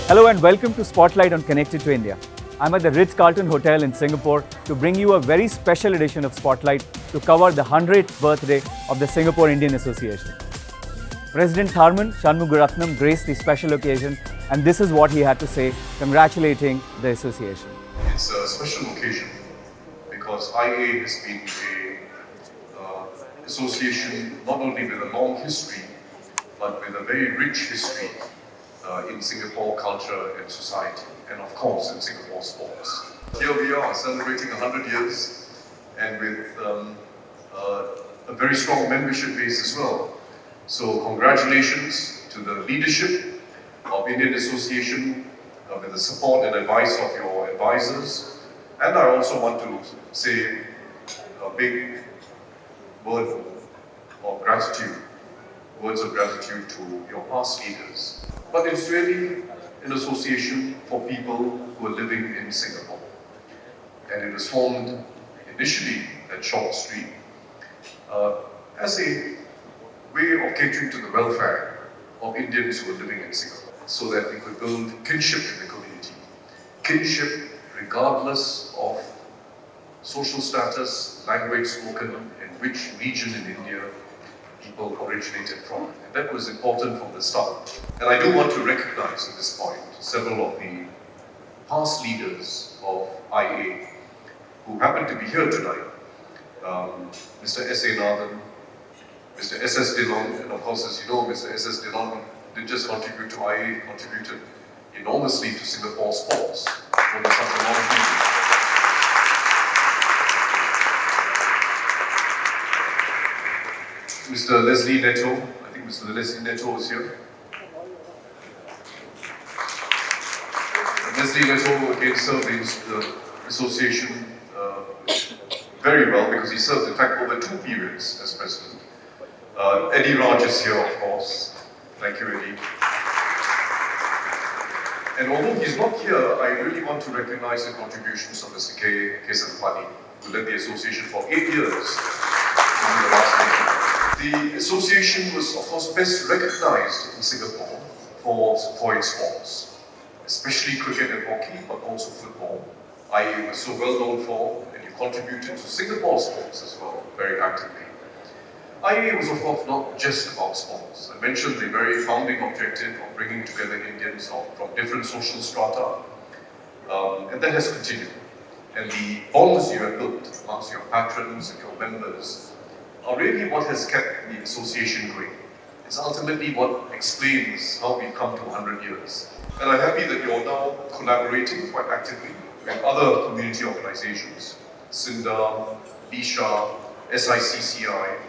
Hello and welcome to Spotlight on Connected to India. I'm at the Ritz-Carlton Hotel in Singapore to bring you a very special edition of Spotlight to cover the 100th birthday of the Singapore Indian Association. President Tharman, Shanmugaratnam graced the special occasion, and this is what he had to say congratulating the association. It's a special occasion because IA has been an association not only with a long history but with a very rich history in Singapore culture and society, and of course in Singapore sports. Here we are celebrating 100 years and with a very strong membership base as well. So congratulations to the leadership of Indian Association with the support and advice of your advisors. And I also want to say a big word of gratitude, words of gratitude to your past leaders. But it's really an association for people who are living in Singapore. And it was formed initially at Short Street as a way of catering to the welfare of Indians who are living in Singapore, so that we could build kinship in the community. Kinship regardless of social status, language spoken, and which region in India people originated from. And that was important from the start. And I do want to recognize at this point several of the past leaders of IA who happen to be here tonight. Mr. S.A. Nathan, Mr. S.S. Dillon, and of course, as you know, Mr. S.S. Dillon didn't just contribute to IA, contributed enormously to Singapore sports for such a long period. Mr. Leslie Neto, I think Mr. Leslie Neto is here. Leslie Neto again served the association very well because he served in fact over 2 periods as president. Eddie Raj is here, of course. Thank you, Eddie. And although he's not here, I really want to recognize the contributions of Mr. K. Kesathapani, who led the association for 8 years in the last meeting. The association was, of course, best recognized in Singapore for its sports, especially cricket and hockey, but also football. IA was so well known for, and you contributed to Singapore sports as well, very actively. IA was, of course, not just about sports. I mentioned the very founding objective of bringing together Indians from different social strata, and that has continued. And the bonds you have built amongst your patrons and your members are really what has kept the association going. It's ultimately what explains how we've come to 100 years. And I'm happy that you're now collaborating quite actively with other community organizations, SINDA, BISHA, SICCI,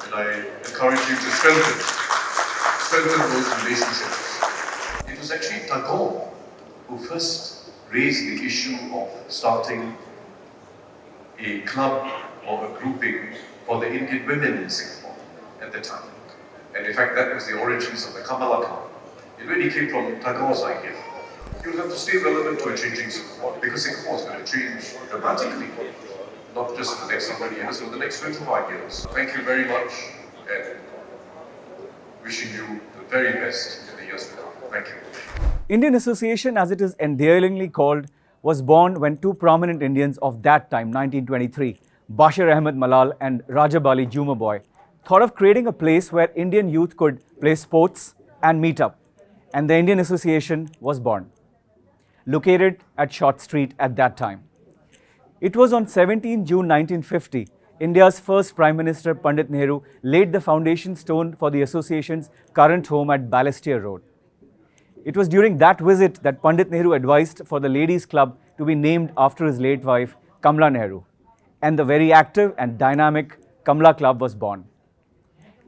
and I encourage you to strengthen those relationships. It was actually Tagore who first raised the issue of starting a club or a grouping for the Indian women in Singapore at the time. And in fact, that was the origins of the Kamala Club. It really came from Tagore's idea. You'll have to stay relevant to a changing Singapore, because Singapore is going to change dramatically, not just in the next 100 years, but the next 25 years. Thank you very much, and wishing you the very best in the years to come. Thank you. Indian Association, as it is endearingly called, was born when 2 prominent Indians of that time, 1923, Bashir Ahmed Malal and Rajabali Jumaboy, thought of creating a place where Indian youth could play sports and meet up, and the Indian Association was born, located at Short Street at that time. It was on 17 June 1950, India's first Prime Minister Pandit Nehru laid the foundation stone for the association's current home at Balestier Road. It was during that visit that Pandit Nehru advised for the Ladies' Club to be named after his late wife, Kamala Nehru, and the very active and dynamic Kamala Club was born.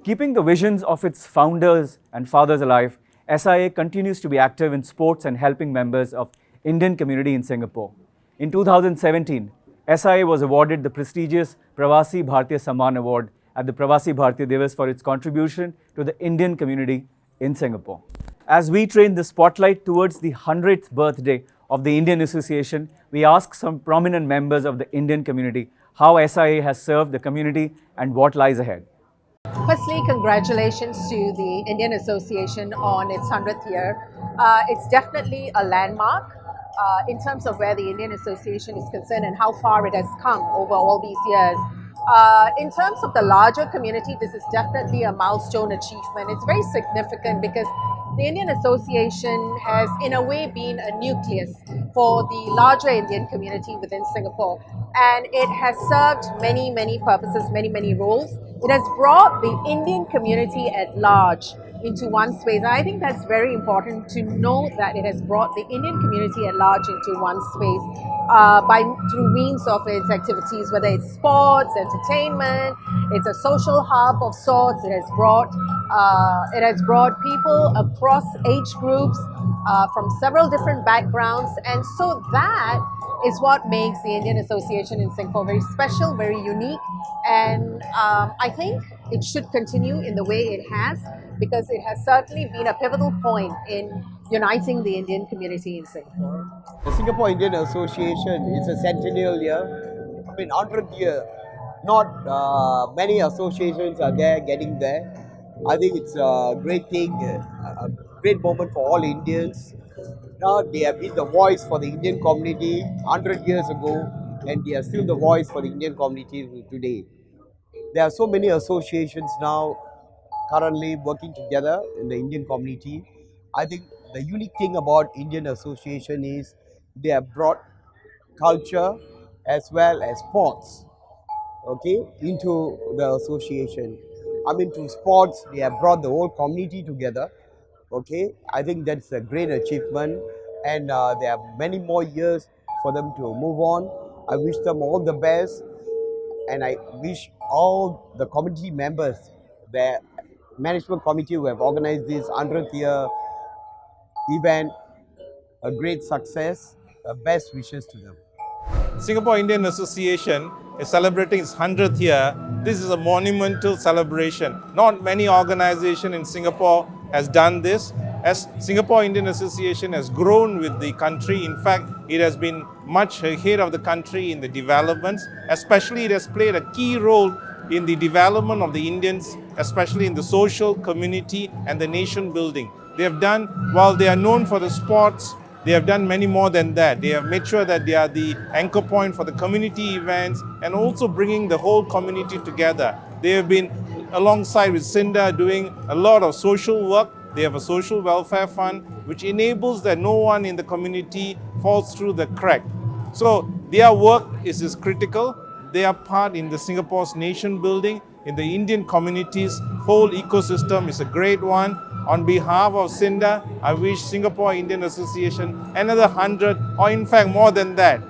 Keeping the visions of its founders and fathers alive, SIA continues to be active in sports and helping members of Indian community in Singapore. In 2017, SIA was awarded the prestigious Pravasi Bharatiya Samman Award at the Pravasi Bharatiya Divas for its contribution to the Indian community in Singapore. As we train the spotlight towards the 100th birthday of the Indian Association, we ask some prominent members of the Indian community how SIA has served the community and what lies ahead. Firstly, congratulations to the Indian Association on its 100th year. It's definitely a landmark in terms of where the Indian Association is concerned and how far it has come over all these years. In terms of the larger community, this is definitely a milestone achievement. It's very significant because the Indian Association has, in a way, been a nucleus for the larger Indian community within Singapore. And it has served many, many purposes, many, many roles. It has brought the Indian community at large into one space. And I think that's very important to know that it has brought the Indian community at large into one space through means of its activities, whether it's sports, entertainment, it's a social hub of sorts. It has brought people across age groups from several different backgrounds, and so that is what makes the Indian Association in Singapore very special, very unique, and I think it should continue in the way it has, because it has certainly been a pivotal point in uniting the Indian community in Singapore. The Singapore Indian Association is a centennial year. I mean, 100th year. Not many associations are there getting there. I think it's a great thing, a great moment for all Indians. Now they have been the voice for the Indian community 100 years ago, and they are still the voice for the Indian community today. There are so many associations now currently working together in the Indian community. I think the unique thing about Indian Association is they have brought culture as well as sports, okay, into the association. I mean, to sports, they have brought the whole community together. Okay, I think that's a great achievement, and there are many more years for them to move on. I wish them all the best, and I wish all the committee members, the management committee who have organized this 100th year event, a great success. Best wishes to them. Singapore Indian Association is celebrating its 100th year. This is a monumental celebration. Not many organizations in Singapore has done this. As Singapore Indian Association has grown with the country, in fact, it has been much ahead of the country in the developments. Especially, it has played a key role in the development of the Indians, especially in the social, community, and the nation building. They have done, while they are known for the sports, they have done many more than that. They have made sure that they are the anchor point for the community events and also bringing the whole community together. They have been alongside with SINDA doing a lot of social work. They have a social welfare fund which enables that no one in the community falls through the crack. So their work is critical. Their part in the Singapore's nation building, in the Indian community's whole ecosystem is a great one. On behalf of SINDA, I wish Singapore Indian Association another 100, or in fact more than that.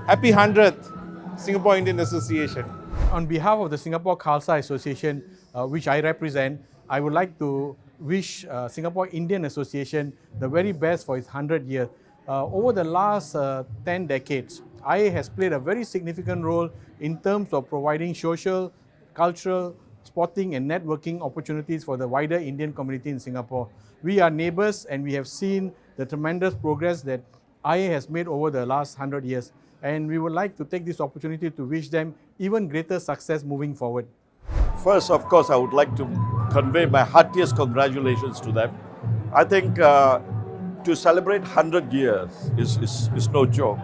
Happy 100th, Singapore Indian Association. On behalf of the Singapore Khalsa Association, which I represent, I would like to wish Singapore Indian Association the very best for its 100th year. Over the last 10 decades, IA has played a very significant role in terms of providing social, cultural, sporting and networking opportunities for the wider Indian community in Singapore. We are neighbours and we have seen the tremendous progress that IA has made over the last 100 years. And we would like to take this opportunity to wish them even greater success moving forward. First, of course, I would like to convey my heartiest congratulations to them. I think to celebrate 100 years is no joke.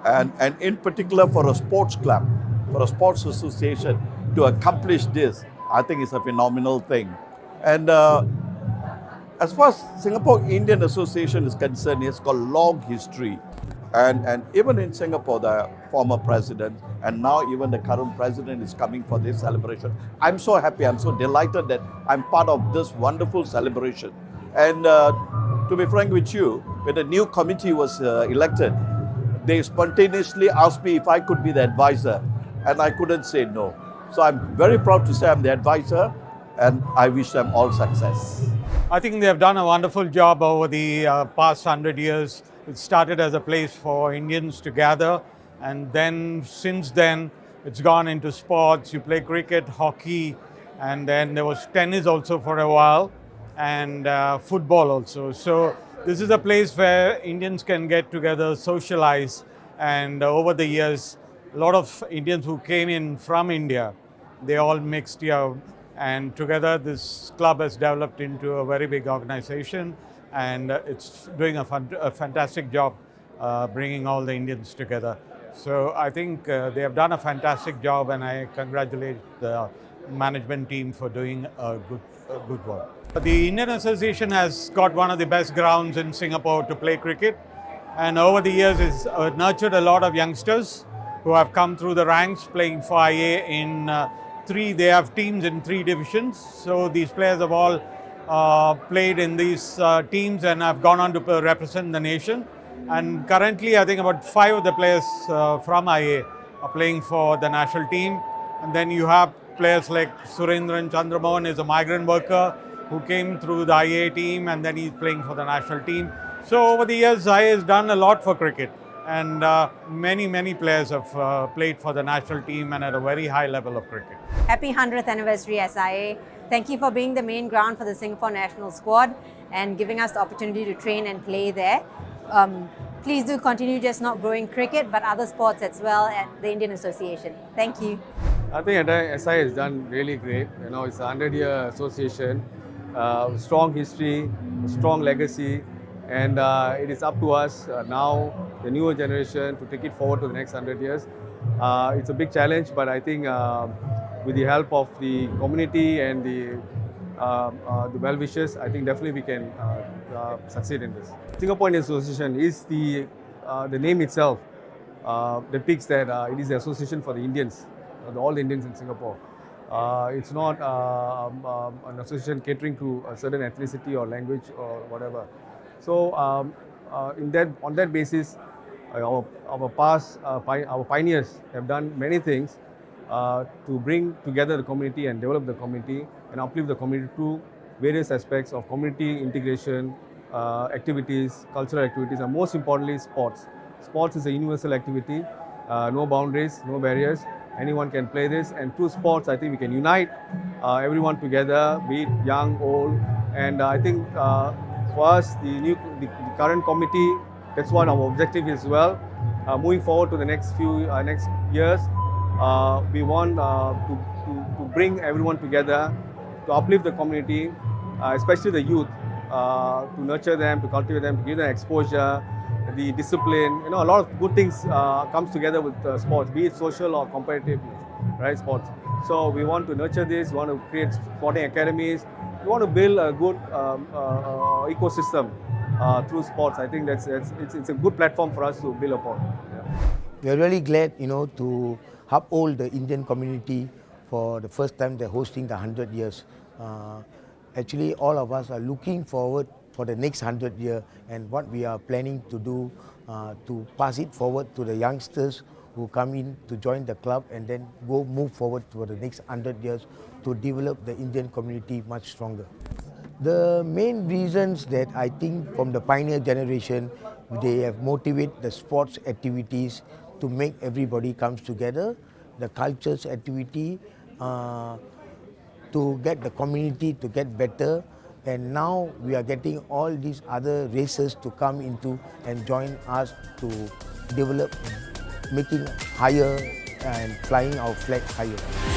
And in particular for a sports club, for a sports association to accomplish this, I think it's a phenomenal thing. And as far as Singapore Indian Association is concerned, it's got a long history. And even in Singapore, the former president and now even the current president is coming for this celebration. I'm so happy, I'm so delighted that I'm part of this wonderful celebration. And to be frank with you, when the new committee was elected, they spontaneously asked me if I could be the advisor, and I couldn't say no. So I'm very proud to say I'm the advisor, and I wish them all success. I think they have done a wonderful job over the past 100 years. It started as a place for Indians to gather, and then since then it's gone into sports. You play cricket, hockey, and then there was tennis also for a while, and football also. So this is a place where Indians can get together, socialize, and over the years, a lot of Indians who came in from India, they all mixed here. And together, this club has developed into a very big organization, and it's doing a fantastic job bringing all the Indians together. So I think they have done a fantastic job, and I congratulate the management team for doing a good work. The Indian Association has got one of the best grounds in Singapore to play cricket, and over the years it's nurtured a lot of youngsters who have come through the ranks playing for IA in they have teams in 3 divisions. So these players have all played in these teams and have gone on to represent the nation. And currently, I think about 5 of the players from IA are playing for the national team. And then you have players like Surendran Chandramohan is a migrant worker who came through the IA team, and then he's playing for the national team. So over the years, IA has done a lot for cricket. And many players have played for the national team and at a very high level of cricket. Happy 100th anniversary SIA. Thank you for being the main ground for the Singapore national squad and giving us the opportunity to train and play there. Please do continue just not growing cricket but other sports as well at the Indian Association. Thank you. I think SIA has done really great. You know, it's a 100-year association, strong history, strong legacy, and it is up to us now, the newer generation, to take it forward to the next 100 years. It's a big challenge, but I think with the help of the community and the well-wishers, I think definitely we can succeed in this. Singapore Indian Association is the name itself depicts that it is the association for the Indians, all the Indians in Singapore. It's not an association catering to a certain ethnicity or language or whatever. So on that basis, our pioneers have done many things to bring together the community and develop the community and uplift the community through various aspects of community integration, activities, cultural activities, and most importantly, sports. Sports is a universal activity, no boundaries, no barriers. Anyone can play this, and through sports, I think we can unite everyone together, be it young, old, and I think for us, the current committee, that's what our objective is as well. Moving forward to the next years, we want to bring everyone together, to uplift the community, especially the youth, to nurture them, to cultivate them, to give them exposure, the discipline. You know, a lot of good things comes together with sports, be it social or competitive, right? Sports. So we want to nurture this. We want to create sporting academies. We want to build a good ecosystem through sports. I think it's a good platform for us to build upon. Yeah. We are really glad, you know, to uphold the Indian community for the first time they're hosting the 100 years. Actually, all of us are looking forward for the next 100 years and what we are planning to do to pass it forward to the youngsters who come in to join the club and then move forward for the next 100 years to develop the Indian community much stronger. The main reasons that I think from the pioneer generation, they have motivated the sports activities to make everybody comes together, the cultures activity, to get the community to get better, and now we are getting all these other races to come into and join us to develop, making higher and flying our flag higher.